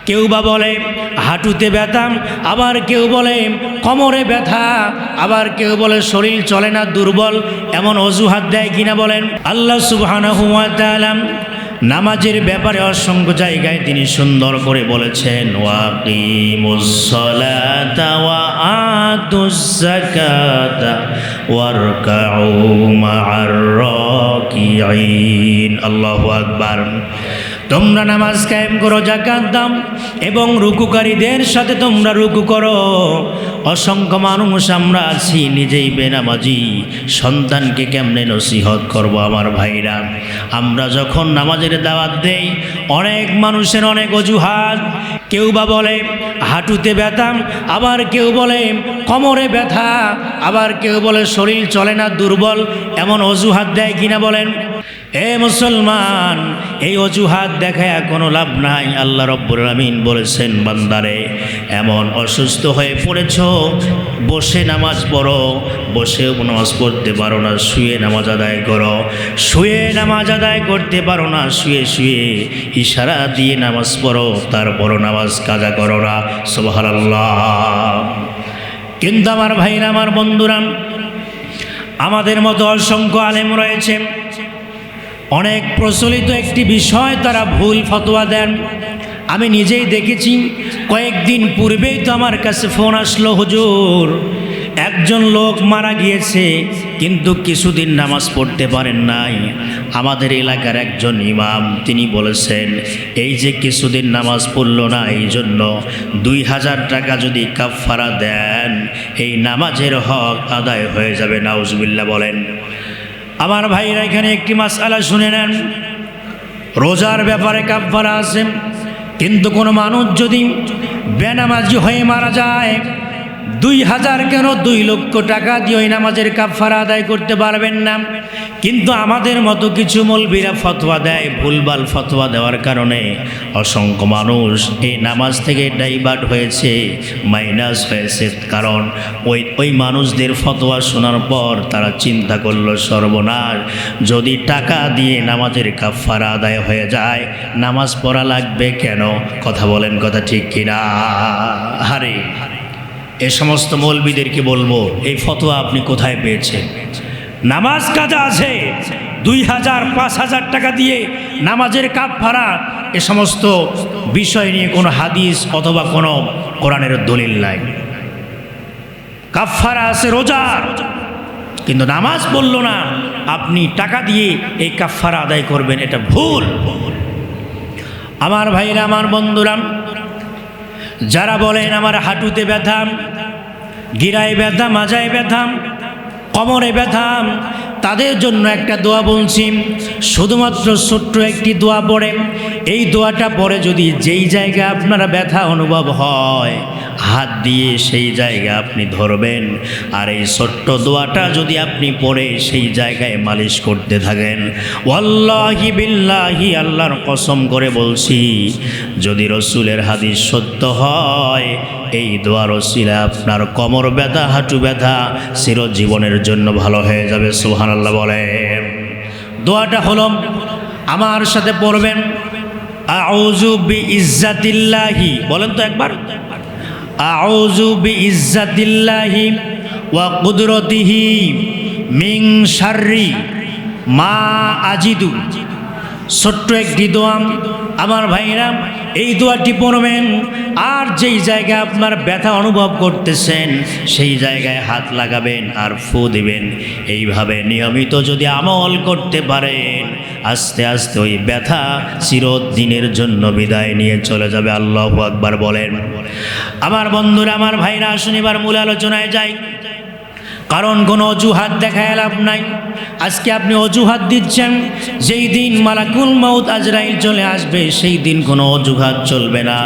কেউ বা বলে হাঁটুতে ব্যথা, আবার কেউ বলে কোমরে ব্যথা, আবার কেউ বলে শরীর চলে না, দুর্বল, এমন অজুহাত দেয় কিনা বলেন? আল্লাহ সুবহানাহু ওয়া তাআলা নামাজের ব্যাপারে অসংখ্য জায়গায় তিনি সুন্দর করে বলেছেন, ওয়াকিমুস সালাতা ওয়া আতুজ যাকাতা ওয়ারকাউ মা'আর রাকিঈন। আল্লাহু আকবার। তোমরা নামাজ কায়েম করো, যাকাত দাও এবং রুকুকারীদের সাথে তোমরা রুকু করো। অসংখ্য মানুষ আমরা আছি নিজেই বেনামাজি, সন্তানকে কেমনে নসিহত করব? আমার ভাইরা, আমরা যখন নামাজের দাওয়াত দেই অনেক মানুষের অনেক অজুহাত। কেউ বা বলে হাঁটুতে ব্যথা, আবার কেউ বলে কোমরে ব্যথা, আবার কেউ বলে শরীর চলে না, দুর্বল, এমন অজুহাত দেয় কিনা বলেন? এ মুসলমান, এই অজুহাত দেখায় কোনো লাভ নাই। আল্লাহ রব্বুল আমিন বলেছেন, বান্দারে এমন অসুস্থ হয়ে পড়েছ, বসে নামাজ পড়ো। বসেও নামাজ পড়তে পারো না, শুয়ে নামাজ আদায় করো। শুয়ে নামাজ আদায় করতে পারো না, শুয়ে শুয়ে ইশারা দিয়ে নামাজ পড়ো, তারপরও নামাজ কাজা করো না। সুবহানাল্লাহ। কিন্তু আমার ভাইরা, আমার বন্ধুরা, আমাদের মতো অসংখ্য আলেম রয়েছে, অনেক প্রচলিত একটি বিষয় তারা ভুল ফতোয়া দেন। আমি নিজেই দেখেছি, কয়েকদিন পূর্বেই তো আমার কাছে ফোন আসলো, হুজুর একজন লোক মারা গিয়েছে কিন্তু কিছুদিন নামাজ পড়তে পারেন নাই। আমাদের এলাকার একজন ইমাম তিনি বলেছেন, এই যে কিছুদিন নামাজ পড়ল না, এই জন্য 2000 টাকা যদি কাফারা দেন এই নামাজের হক আদায় হয়ে যাবে। নাউজুবিল্লাহ বলেন। আমার ভাইরা, এখানে একটি মাসআলা শুনে নেন। রোজার ব্যাপারে কাফারা আছে, কিন্তু কোনো মানুষ যদি বেনামাজি হয়ে মারা যায়, 2000 কেন 2 লক্ষ টাকা দিয়ে ওই নামাজের কাফারা আদায় করতে পারবেন না। কিন্তু আমাদের মতো কিছু মৌলবীরা ফতোয়া দেয়, ভুলভাল ফতোয়া দেওয়ার কারণে অসংখ্য মানুষ এই নামাজ থেকে ডাইভার্ট হয়েছে, মাইনাস হয়েছে। কারণ ওই মানুষদের ফতোয়া শোনার পর তারা চিন্তা করলো, সর্বনাশ, যদি টাকা দিয়ে নামাজের কাফারা আদায় হয়ে যায়, নামাজ পড়া লাগবে কেন? কথা বলেন, কথা ঠিক কিনা? আরে এ সমস্ত মৌলবীদেরকে বলবো, এই ফতোয়া আপনি কোথায় পেয়েছেন? নামাজ কাজা আছে, 2000 5000 টাকা দিয়ে নামাজের কাফারা, এ সমস্ত বিষয় নিয়ে কোনো হাদিস অথবা কোনো কোরআনের দলিল নাই। কাফারা আছে রোজার, কিন্তু নামাজ বলল না আপনি টাকা দিয়ে এই কাফারা আদায় করবেন, এটা ভুল। আমার ভাইরা, আমার বন্ধুরা, যারা বলেন আমার হাঁটুতে ব্যথা, গিরায় ব্যথা, মাজায় ব্যথা, কোমরে ব্যথা, তাদের জন্য একটা দোয়া বলছি। শুধুমাত্র ছোট্ট একটি দোয়া পড়ে, এই দোয়াটা পড়ে যদি যেই জায়গায় আপনারা ব্যথা অনুভব হয়, হাত দিয়ে সেই জায়গা আপনি ধরবেন, আর এই ছোট্ট দোয়াটা যদি আপনি পড়ে সেই জায়গায় মালিশ করতে থাকেন, ওয়াল্লাহি বিল্লাহি, আল্লাহর কসম করে বলছি, যদি রসুলের হাদিস সত্য হয়, এই দোয়ার ওসিলা আপনার কোমর ব্যথা, হাঁটু ব্যথা চিরজীবনের জন্য ভালো হয়ে যাবে। সুবহানাল্লাহ বলেন। দোয়াটা হলো, আমার সাথে পড়বেন, আউযু বিইজ্জাতিল্লাহি, বলেন তো একবার, আউযু বিইজ্জাতিল্লাহি ওয়া কুদরতিহি মিন শাররি মা আজিদু। ছোট্ট একটি দোয়া আমার ভাইরা, এই দোয়াটি পড়বেন, আর যেই জায়গায় আপনার ব্যথা অনুভব করতেছেন সেই জায়গায় হাত লাগাবেন আর ফু দিবেন। এইভাবে নিয়মিত যদি আমল করতে পারেন, আস্তে আস্তে ওই ব্যথা চিরদিনের জন্য বিদায় নিয়ে চলে যাবে। আল্লাহু আকবার বলেন। আমার বন্ধুরা, আমার ভাইরা, আসুন এবার মূল আলোচনায় যাই। কারণ কোনো অজুহাত দেখায় লাভ নাই। আজকে আপনি অজুহাত দিচ্ছেন, যেই দিন মালাকুল মউত আজরাইল চলে আসবে সেই দিন কোনো অজুহাত চলবে না।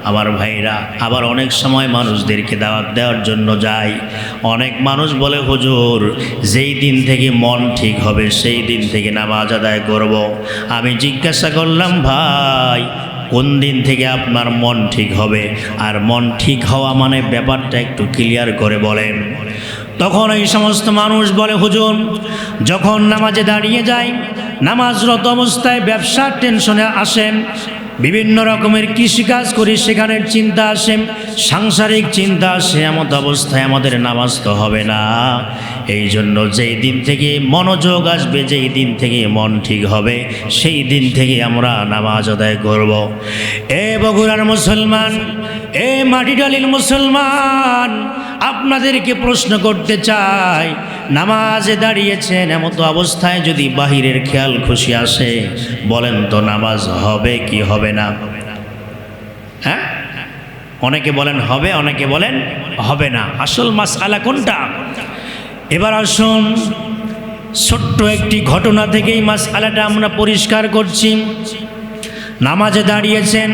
আমার ভাইরা, আবার অনেক সময় মানুষদেরকে দাওয়াত দেওয়ার জন্য যায়, অনেক মানুষ বলে, হুজুর যেই দিন থেকে মন ঠিক হবে সেই দিন থেকে নামাজ আদায় করব। আমি জিজ্ঞাসা করলাম, ভাই কোন দিন থেকে আপনার মন ঠিক হবে? আর মন ঠিক হওয়া মানে ব্যাপারটা একটু ক্লিয়ার করে বলেন। তখন এই সমস্ত মানুষ বলে, হুজুর যখন নামাজে দাঁড়িয়ে যাই, নামাজরত অবস্থায় ব্যবসার টেনশনে আসেন, বিভিন্ন রকমের কৃষিকাজ করি, সেখানের চিন্তা আসে, সাংসারিক চিন্তা আসে, এমন অবস্থায় আমাদের নামাজ তো হবে না। এই জন্য যেই দিন থেকে মনোযোগ আসবে, যেই দিন থেকে মন ঠিক হবে, সেই দিন থেকে আমরা নামাজ আদায় করব। এ বগুড়ার মুসলমান, এ মাটিডালির মুসলমান, আপনাদেরকে প্রশ্ন করতে চাই, নামাজে দাঁড়িয়েছেন, এমত অবস্থায় যদি বাহিরের খেয়াল খুশি আসে, বলেন তো নামাজ হবে কি হবে না? হ্যাঁ, অনেকে বলেন হবে, অনেকে বলেন হবে না। আসল মাসআলা কোনটা? এবার আসুন ছোট্ট একটি ঘটনা থেকেই মাসআলাটা আমরা পরিষ্কার করছি। নামাজে দাঁড়িয়েছেন,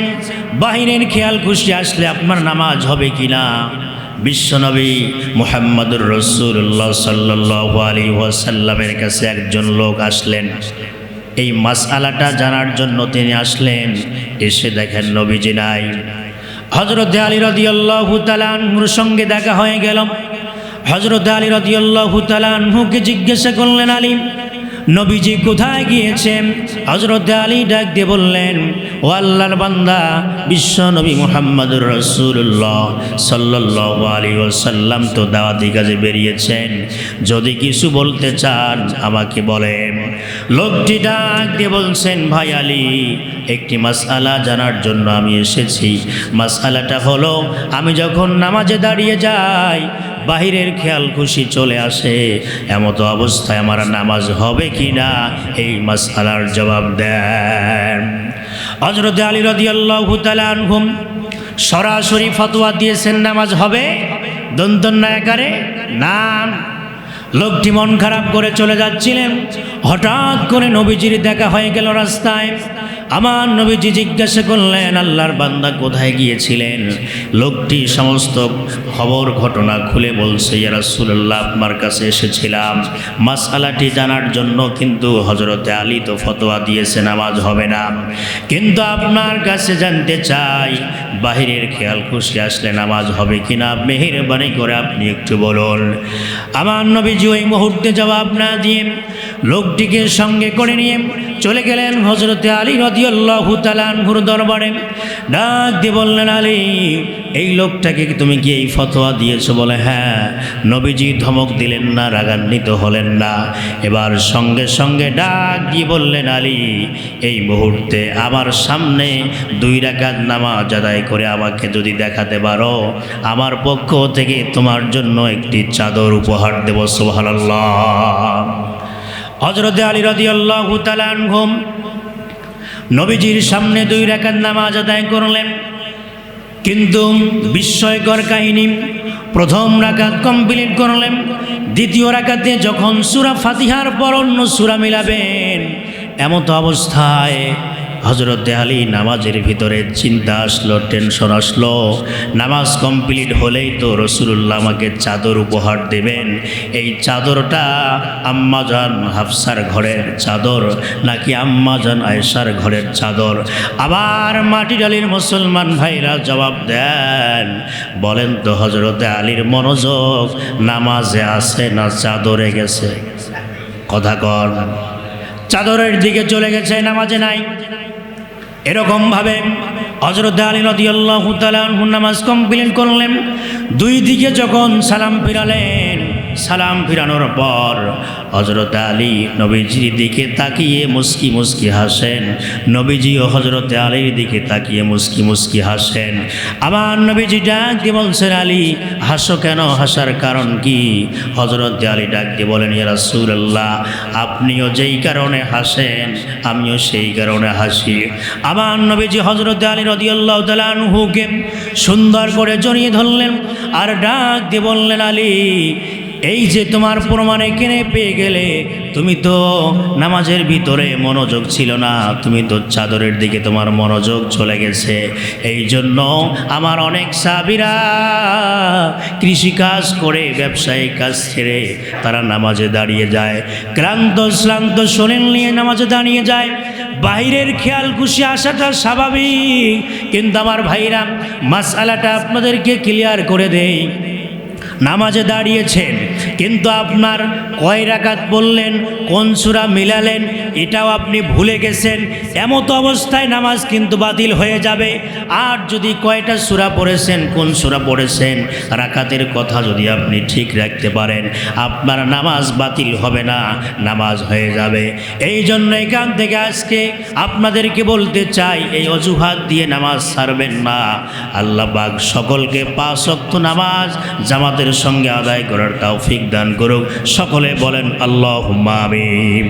বাহিরের খেয়াল খুশি আসলে আপনার নামাজ হবে কি না? বিশ্বনবী মুহাম্মদুর রাসূলুল্লাহ সাল্লাল্লাহু আলাইহি ওয়াসাল্লামের কাছে একজন লোক আসলেন, এই মাসআলাটা জানার জন্য তিনি আসলেন। এসে দেখেন নবীজি নাই। হযরত আলী রাদিয়াল্লাহু তাআলা আনহুর সঙ্গে দেখা হয়ে গেল। হযরত আলী রাদিয়াল্লাহু তাআলা আনহুকে জিজ্ঞাসা করলেন, আলী, নবীজি কোথায় গিয়েছেন? হযরত আলী ডাক দিয়ে বললেন, ও আল্লাহর বান্দা, বিশ্ব নবী মুহাম্মদুর রাসূলুল্লাহ সাল্লাল্লাহু আলাইহি ওয়াসাল্লাম তো দাওয়াতি কাজে বেরিয়েছেন, যদি কিছু বলতে চান আমাকে বলেন। লোকটি ডাক দিয়ে বলছেন, ভাই আলী, একটি মাসআলা জানার জন্য আমি এসেছি। মাসআলাটা হলো, আমি যখন নামাজে দাঁড়িয়ে যাই, বাহিরের খেয়াল খুশি চলে আসে, এমতো অবস্থায় আমার নামাজ হবে কি না, এই মাসআলার জবাব দেন। হযরত আলী রাদিয়াল্লাহু তাআলা আনহু সরাসরি ফতোয়া দিয়েছেন, নামাজ হবে, দন্তন্য আকারে না। লোকটি মন খারাপ করে চলে যাচ্ছিলেন, হঠাৎ করে নবীজির দেখা হয়ে গেল রাস্তায়। আমার নবীজি জিজ্ঞাসা করলেন, আল্লাহর বান্দা কোথায় গিয়েছিলেন? লোকটি সমস্ত খবর ঘটনা খুলে বলছে, ইয়া রাসূলুল্লাহ, আপনার কাছে এসেছিলাম মাসআলাটি জানার জন্য, কিন্তু হযরতে আলী তো ফতোয়া দিয়েছে নামাজ হবে না, কিন্তু আপনার কাছে জানতে চাই, বাহিরের খেয়াল খুশি আসলে নামাজ হবে কিনা, মেহেরবানি করে আপনি একটু বলুন। আমার নবীজি ওই মুহূর্তে জবাব না দিয়ে লোকটিকে সঙ্গে করে নিয়ে চলে গেলেন হযরতে আলী রাদিয়াল্লাহু তাআলা আনহুর দরবারে। ডাক দিয়ে বললেন, আলী, এই লোকটাকে তুমি কি এই ফতোয়া দিয়েছো? বলে, হ্যাঁ। নবীজি ধমক দিলেন না, রাগান্বিত হলেন না। এবার সঙ্গে সঙ্গে ডাক দিয়ে বললেন, আলী, এই মুহূর্তে আমার সামনে 2 রাকাত নামাজ আদায় করে আমাকে যদি দেখাতে পারো, আমার পক্ষ থেকে তোমার জন্য একটি চাদর উপহার দেব। সুবহানাল্লাহ। হযরত আলী রাদিয়াল্লাহু তাআলা আনহু নবীজির সামনে 2 রাকাত নামাজ আদায় করলেন, কিন্তু বিস্ময়কর কাহিনী, প্রথম রাকাত কমপ্লিট করলেন, দ্বিতীয় রাকাতে যখন সূরা ফাতিহার পর অন্য সূরা মিলাবেন, এমত অবস্থায় হযরতে আলী নামাজের ভিতরে চিন্তা আসলো, টেনশন আসলো, নামাজ কমপ্লিট হলেই তো রাসূলুল্লাহ আমাকে চাদর উপহার দেবেন। এই চাদরটা আম্মাজান হাফসার ঘরের চাদর নাকি আম্মাজান আয়েশার ঘরের চাদর? আবার মাটিডালির মুসলমান ভাইরা জবাব দেন, বলেন তো হযরতে আলীর মনোযোগ নামাজে আছে না চাদরে গেছে? কথা কর। চাদরের দিকে চলে গেছে, নামাজে নাই। এরকমভাবে হযরত আলী রাদিয়াল্লাহু তাআলা আনহু নামাজ কমপ্লিট করলেন। 2 দিকে যখন সালাম ফিরালেন, সালাম ফিরানোর পর হযরত আলী নবীজির দিকে তাকিয়ে মুস্কি মুস্কি হাসেন, নবীজিও হযরত আলীর দিকে তাকিয়ে মুস্কি মুস্কি হাসেন। আমার নবীজি ডাক দিয়ে বলছেন, আলী, হাসো কেন? হাসার কারণ কি? হযরত আলী ডাক দিয়ে বলেন, ইয়া রাসূলুল্লাহ, আপনিও যেই কারণে হাসেন আমিও সেই কারণে হাসি। আমার নবীজি হযরত আলী রাদিয়াল্লাহু তাআলা আনহুকে সুন্দর করে জড়িয়ে ধরলেন আর ডাক দিয়ে বললেন, আলী, এই যে তোমার প্রমাণে কেনে পেয়ে গেলে, তুমি তো নামাজের ভিতরে মনোযোগ ছিল না, তুমি তো চাদরের দিকে তোমার মনোযোগ চলে গেছে। এই জন্য আমার অনেক সাহাবীরা কৃষিকাজ করে ব্যবসায়িক কাজ ছেড়ে তারা নামাজে দাঁড়িয়ে যায়, ক্লান্ত শ্রান্ত শরীর নিয়ে নামাজে দাঁড়িয়ে যায়। বাহিরের খেয়াল খুশি আসাটা স্বাভাবিক, কিন্তু আমার ভাইরা, মাসআলাটা আপনাদেরকে ক্লিয়ার করে দেই। নামাজে দাঁড়িয়েছেন, কিন্তু আপনার কয় রাকাত পড়লেন, কোন সূরা মিলালেন, এটাও আপনি ভুলে গেছেন। এমতো অবস্থায় নামাজ কিন্তু বাতিল হয়ে যাবে। আর যদি কয়টা সূরা পড়েছেন, কোন সূরা পড়েছেন, রাকাতের কথা যদি আপনি ঠিক রাখতে পারেন, আপনার নামাজ বাতিল হবে না, নামাজ হয়ে যাবে। এই জন্য এখান থেকে আজকে আপনাদেরকে বলতে চাই, এই অজুহাত দিয়ে নামাজ ছাড়বেন না। আল্লাহ পাক সকলকে 5 ওয়াক্ত নামাজ জামাতের সঙ্গে আদায় করার তৌফিক দান করুক। সকলে বলেন আল্লাহুম্মা আমিন।